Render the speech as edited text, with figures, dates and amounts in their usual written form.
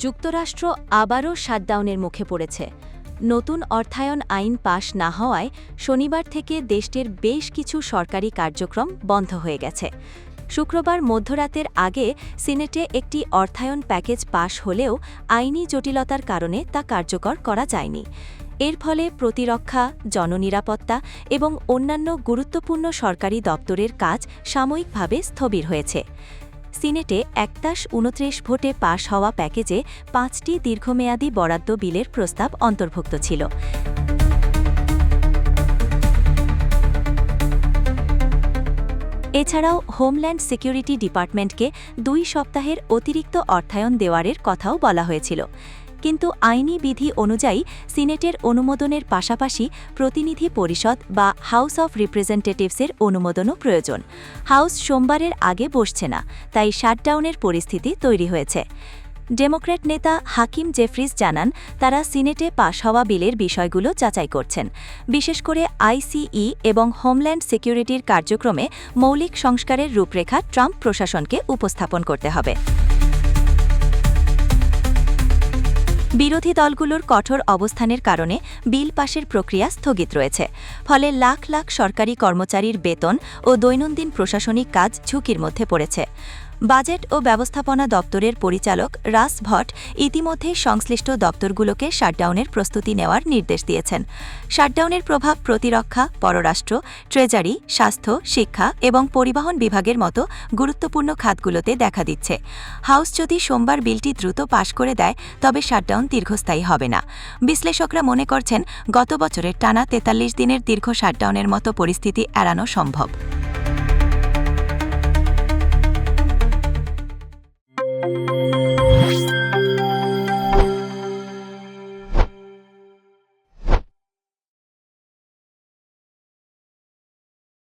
যুক্তরাষ্ট্র আবারও শাটডাউনের মুখে পড়েছে। নতুন অর্থায়ন আইন পাশ না হওয়ায় শনিবার থেকে দেশটির বেশ কিছু সরকারি কার্যক্রম বন্ধ হয়ে গেছে। শুক্রবার মধ্যরাতের আগে সিনেটে একটি অর্থায়ন প্যাকেজ পাশ হলেও আইনি জটিলতার কারণে তা কার্যকর করা যায়নি। এর ফলে প্রতিরক্ষা, জননিরাপত্তা এবং অন্যান্য গুরুত্বপূর্ণ সরকারি দপ্তরের কাজ সাময়িকভাবে স্থবির হয়েছে। সিনেটে ২৯ ভোটে পাশ হওয়া প্যাকেজে ৫টি দীর্ঘমেয়াদী বরাদ্দ বিলের প্রস্তাব অন্তর্ভুক্ত ছিল। এছাড়াও হোমল্যান্ড সিকিউরিটি ডিপার্টমেন্টকে ২ সপ্তাহের অতিরিক্ত অর্থায়ন দেওয়ারের কথাও বলা হয়েছিল। কিন্তু আইনি বিধি অনুযায়ী সিনেটের অনুমোদনের পাশাপাশি প্রতিনিধি পরিষদ বা হাউস অব রিপ্রেজেন্টেটিভসের অনুমোদনও প্রয়োজন। হাউস সোমবারের আগে বসছে না, তাই শাটডাউনের পরিস্থিতি তৈরি হয়েছে। ডেমোক্র্যাট নেতা হাকিম জেফ্রিজ জানান, তারা সিনেটে পাশ হওয়া বিলের বিষয়গুলো যাচাই করছেন। বিশেষ করে আইসিই এবং হোমল্যান্ড সিকিউরিটির কার্যক্রমে মৌলিক সংস্কারের রূপরেখা ট্রাম্প প্রশাসনকে উপস্থাপন করতে হবে। বিরোধী দলগুলোর কঠোর অবস্থানের কারণে বিল পাশের প্রক্রিয়া স্থগিত রয়েছে। ফলে লাখ লাখ সরকারি কর্মচারীর বেতন ও দৈনন্দিন প্রশাসনিক কাজ ঝুঁকির মধ্যে পড়েছে। বাজেট ও ব্যবস্থাপনা দপ্তরের পরিচালক রাস ভট ইতিমধ্যেই সংশ্লিষ্ট দপ্তরগুলোকে শাটডাউনের প্রস্তুতি নেওয়ার নির্দেশ দিয়েছেন। শাটডাউনের প্রভাব প্রতিরক্ষা, পররাষ্ট্র, ট্রেজারি, স্বাস্থ্য, শিক্ষা এবং পরিবহন বিভাগের মতো গুরুত্বপূর্ণ খাতগুলোতে দেখা দিচ্ছে। হাউস যদি সোমবার বিলটি দ্রুত পাশ করে দেয়, তবে শাটডাউন দীর্ঘস্থায়ী হবে না। বিশ্লেষকরা মনে করছেন, গত বছরের টানা ৪৩ দিনের দীর্ঘ শাটডাউনের মতো পরিস্থিতি এড়ানো সম্ভব।